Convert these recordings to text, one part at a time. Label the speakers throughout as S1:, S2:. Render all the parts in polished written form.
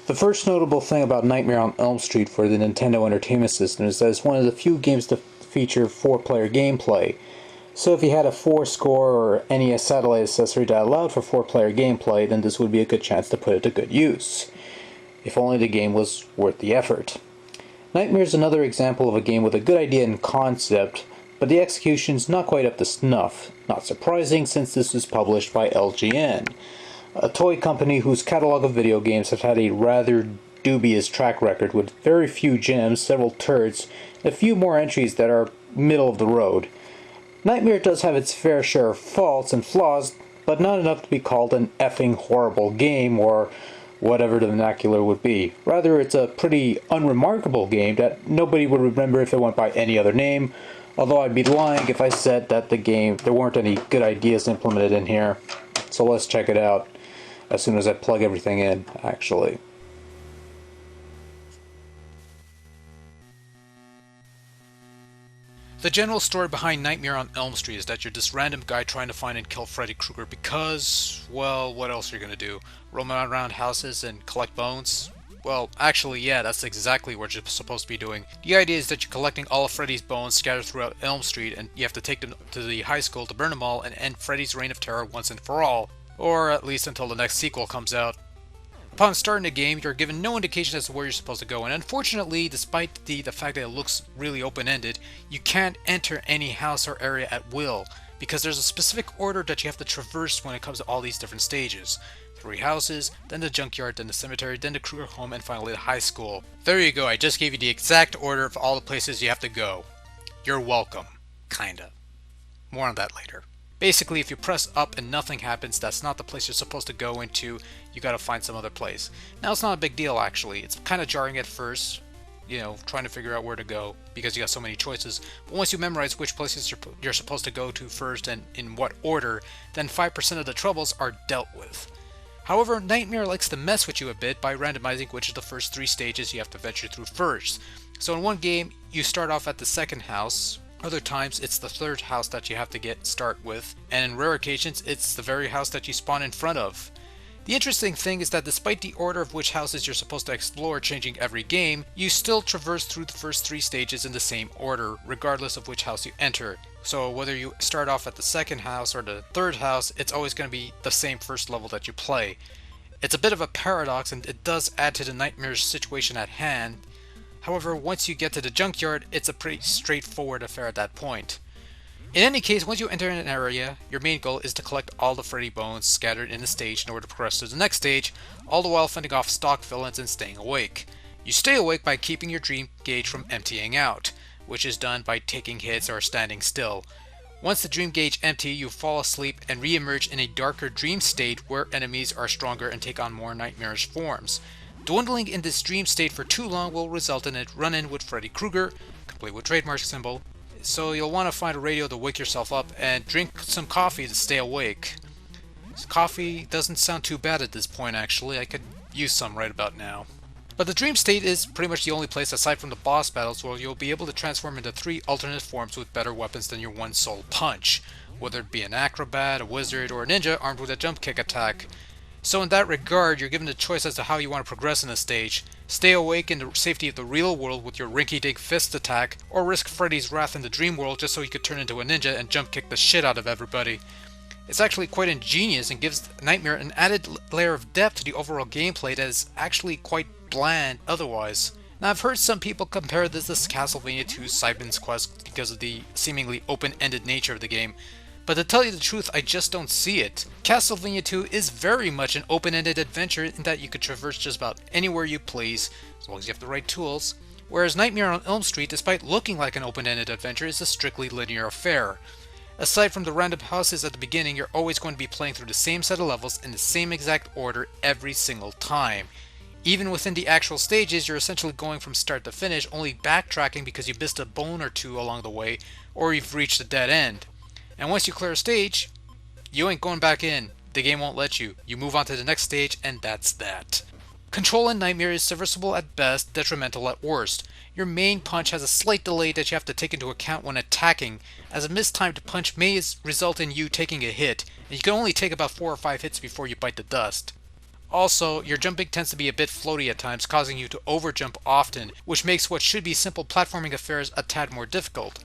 S1: The first notable thing about Nightmare on Elm Street for the Nintendo Entertainment System is that it's one of the few games to feature 4-player gameplay. So if you had a 4-score or NES satellite accessory that allowed for 4-player gameplay, then this would be a good chance to put it to good use. If only the game was worth the effort. Nightmare is another example of a game with a good idea and concept, but the execution's not quite up to snuff. Not surprising since this was published by LGN, a toy company whose catalog of video games have had a rather dubious track record with very few gems, several turds, and a few more entries that are middle of the road. Nightmare does have its fair share of faults and flaws, but not enough to be called an effing horrible game or whatever the vernacular would be. Rather, it's a pretty unremarkable game that nobody would remember if it went by any other name, although I'd be lying if I said that there weren't any good ideas implemented in here. So let's check it out as soon as I plug everything in, actually.
S2: The general story behind Nightmare on Elm Street is that you're this random guy trying to find and kill Freddy Krueger because, well, what else are you gonna do? Roam around houses and collect bones? Well, actually, yeah, that's exactly what you're supposed to be doing. The idea is that you're collecting all of Freddy's bones scattered throughout Elm Street, and you have to take them to the high school to burn them all and end Freddy's reign of terror once and for all. Or at least until the next sequel comes out. Upon starting the game, you're given no indication as to where you're supposed to go, and unfortunately, despite the fact that it looks really open-ended, you can't enter any house or area at will, because there's a specific order that you have to traverse when it comes to all these different stages. 3 houses, then the junkyard, then the cemetery, then the Krueger home, and finally the high school. There you go, I just gave you the exact order of all the places you have to go. You're welcome. Kinda. More on that later. Basically, if you press up and nothing happens, that's not the place you're supposed to go into, you gotta find some other place. Now, it's not a big deal, actually. It's kind of jarring at first, trying to figure out where to go, because you got so many choices. But once you memorize which places you're supposed to go to first and in what order, then 5% of the troubles are dealt with. However, Nightmare likes to mess with you a bit by randomizing which of the first 3 stages you have to venture through first. So in one game, you start off at the second house. Other times, it's the third house that you have to start with, and in rare occasions, it's the very house that you spawn in front of. The interesting thing is that despite the order of which houses you're supposed to explore changing every game, you still traverse through the first 3 stages in the same order, regardless of which house you enter. So whether you start off at the second house or the third house, it's always going to be the same first level that you play. It's a bit of a paradox, and it does add to the nightmare situation at hand. However, once you get to the junkyard, it's a pretty straightforward affair at that point. In any case, once you enter an area, your main goal is to collect all the Freddy bones scattered in the stage in order to progress to the next stage, all the while fending off stock villains and staying awake. You stay awake by keeping your dream gauge from emptying out, which is done by taking hits or standing still. Once the dream gauge empty, you fall asleep and re-emerge in a darker dream state where enemies are stronger and take on more nightmarish forms. Dwindling in this dream state for too long will result in a run-in with Freddy Krueger, complete with trademark symbol, so you'll want to find a radio to wake yourself up and drink some coffee to stay awake. Coffee doesn't sound too bad at this point, actually. I could use some right about now. But the dream state is pretty much the only place aside from the boss battles where you'll be able to transform into 3 alternate forms with better weapons than your one sole punch, whether it be an acrobat, a wizard, or a ninja armed with a jump kick attack. So in that regard, you're given the choice as to how you want to progress in the stage. Stay awake in the safety of the real world with your rinky-dink fist attack, or risk Freddy's wrath in the dream world just so you could turn into a ninja and jump kick the shit out of everybody. It's actually quite ingenious and gives Nightmare an added layer of depth to the overall gameplay that is actually quite bland otherwise. Now, I've heard some people compare this to Castlevania 2 Simon's Quest because of the seemingly open-ended nature of the game. But to tell you the truth, I just don't see it. Castlevania 2 is very much an open-ended adventure in that you could traverse just about anywhere you please, as long as you have the right tools, whereas Nightmare on Elm Street, despite looking like an open-ended adventure, is a strictly linear affair. Aside from the random houses at the beginning, you're always going to be playing through the same set of levels in the same exact order every single time. Even within the actual stages, you're essentially going from start to finish, only backtracking because you missed a bone or 2 along the way, or you've reached a dead end. And once you clear a stage, you ain't going back in. The game won't let you. You move on to the next stage, and that's that. Control in Nightmare is serviceable at best, detrimental at worst. Your main punch has a slight delay that you have to take into account when attacking, as a mistimed punch may result in you taking a hit, and you can only take about 4 or 5 hits before you bite the dust. Also, your jumping tends to be a bit floaty at times, causing you to overjump often, which makes what should be simple platforming affairs a tad more difficult.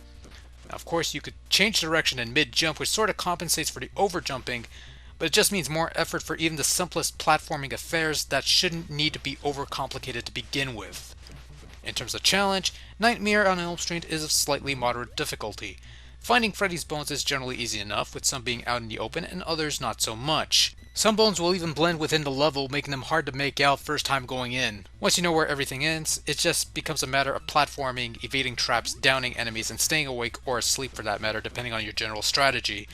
S2: Now, of course, you could change direction in mid-jump, which sort of compensates for the overjumping, but it just means more effort for even the simplest platforming affairs that shouldn't need to be overcomplicated to begin with. In terms of challenge, Nightmare on Elm Street is of slightly moderate difficulty. Finding Freddy's bones is generally easy enough, with some being out in the open and others not so much. Some bones will even blend within the level, making them hard to make out first time going in. Once you know where everything ends, it just becomes a matter of platforming, evading traps, downing enemies, and staying awake or asleep for that matter, depending on your general strategy.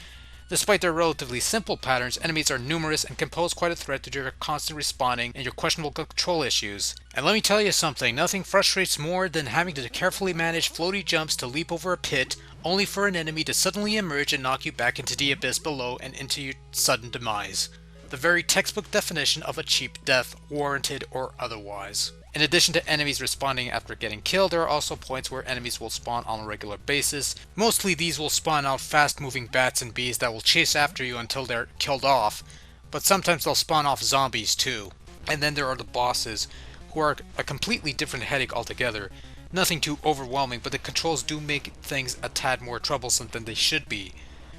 S2: Despite their relatively simple patterns, enemies are numerous and can pose quite a threat due to your constant respawning and your questionable control issues. And let me tell you something, nothing frustrates more than having to carefully manage floaty jumps to leap over a pit, only for an enemy to suddenly emerge and knock you back into the abyss below and into your sudden demise. The very textbook definition of a cheap death, warranted or otherwise. In addition to enemies responding after getting killed, there are also points where enemies will spawn on a regular basis. Mostly these will spawn out fast-moving bats and bees that will chase after you until they're killed off, but sometimes they'll spawn off zombies too. And then there are the bosses, who are a completely different headache altogether. Nothing too overwhelming, but the controls do make things a tad more troublesome than they should be.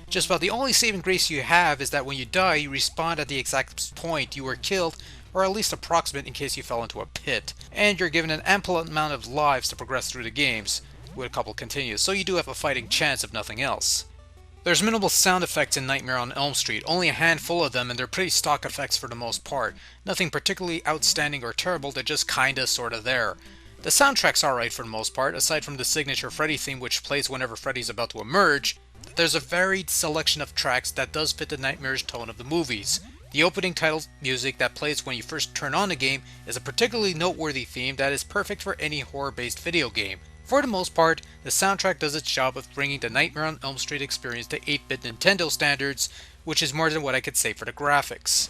S2: Just about the only saving grace you have is that when you die, you respawn at the exact point you were killed, or at least approximate in case you fell into a pit. And you're given an ample amount of lives to progress through the games, with a couple continues, so you do have a fighting chance if nothing else. There's minimal sound effects in Nightmare on Elm Street, only a handful of them, and they're pretty stock effects for the most part. Nothing particularly outstanding or terrible, they're just kinda sorta there. The soundtrack's alright for the most part, aside from the signature Freddy theme which plays whenever Freddy's about to emerge. There's a varied selection of tracks that does fit the nightmarish tone of the movies. The opening title music that plays when you first turn on the game is a particularly noteworthy theme that is perfect for any horror-based video game. For the most part, the soundtrack does its job of bringing the Nightmare on Elm Street experience to 8-bit Nintendo standards, which is more than what I could say for the graphics.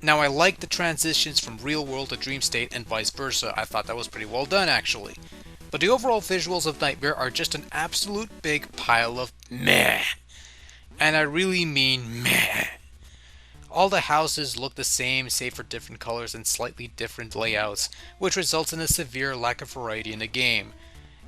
S2: Now, I like the transitions from real world to dream state and vice versa. I thought that was pretty well done actually. But the overall visuals of Nightmare are just an absolute big pile of meh. And I really mean meh. All the houses look the same save for different colors and slightly different layouts, which results in a severe lack of variety in the game.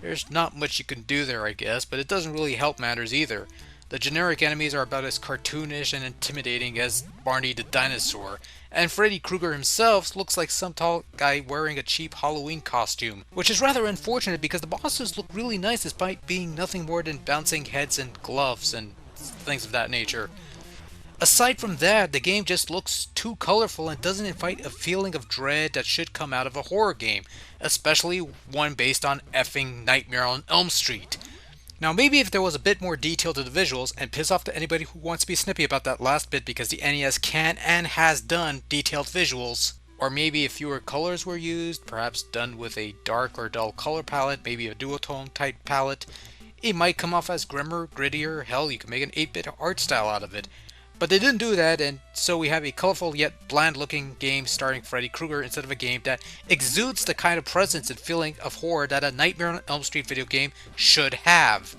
S2: There's not much you can do there, I guess, but it doesn't really help matters either. The generic enemies are about as cartoonish and intimidating as Barney the Dinosaur, and Freddy Krueger himself looks like some tall guy wearing a cheap Halloween costume, which is rather unfortunate because the bosses look really nice despite being nothing more than bouncing heads and gloves and things of that nature. Aside from that, the game just looks too colorful and doesn't invite a feeling of dread that should come out of a horror game, especially one based on effing Nightmare on Elm Street. Now maybe if there was a bit more detail to the visuals, and piss off to anybody who wants to be snippy about that last bit because the NES can and has done detailed visuals, or maybe if fewer colors were used, perhaps done with a dark or dull color palette, maybe a duotone type palette, it might come off as grimmer, grittier, hell you could make an 8-bit art style out of it. But they didn't do that, and so we have a colorful yet bland-looking game starring Freddy Krueger instead of a game that exudes the kind of presence and feeling of horror that a Nightmare on Elm Street video game should have.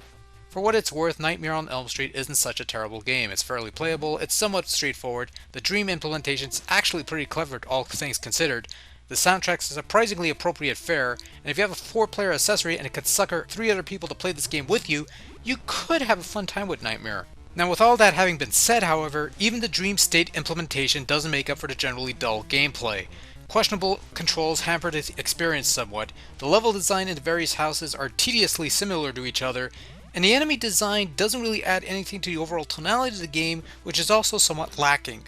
S2: For what it's worth, Nightmare on Elm Street isn't such a terrible game. It's fairly playable, it's somewhat straightforward, the dream implementation's actually pretty clever all things considered, the soundtrack's surprisingly appropriate fare, and if you have a 4-player accessory and it could sucker 3 other people to play this game with you, you could have a fun time with Nightmare. Now with all that having been said, however, even the Dream State implementation doesn't make up for the generally dull gameplay. Questionable controls hamper the experience somewhat, the level design in the various houses are tediously similar to each other, and the enemy design doesn't really add anything to the overall tonality of the game, which is also somewhat lacking.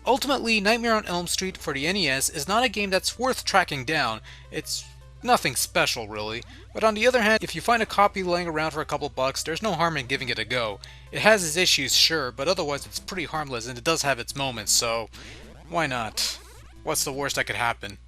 S2: Ultimately, Nightmare on Elm Street for the NES is not a game that's worth tracking down. It's nothing special really, but on the other hand, if you find a copy laying around for a couple bucks, there's no harm in giving it a go. It has its issues, sure, but otherwise it's pretty harmless and it does have its moments, so why not? What's the worst that could happen?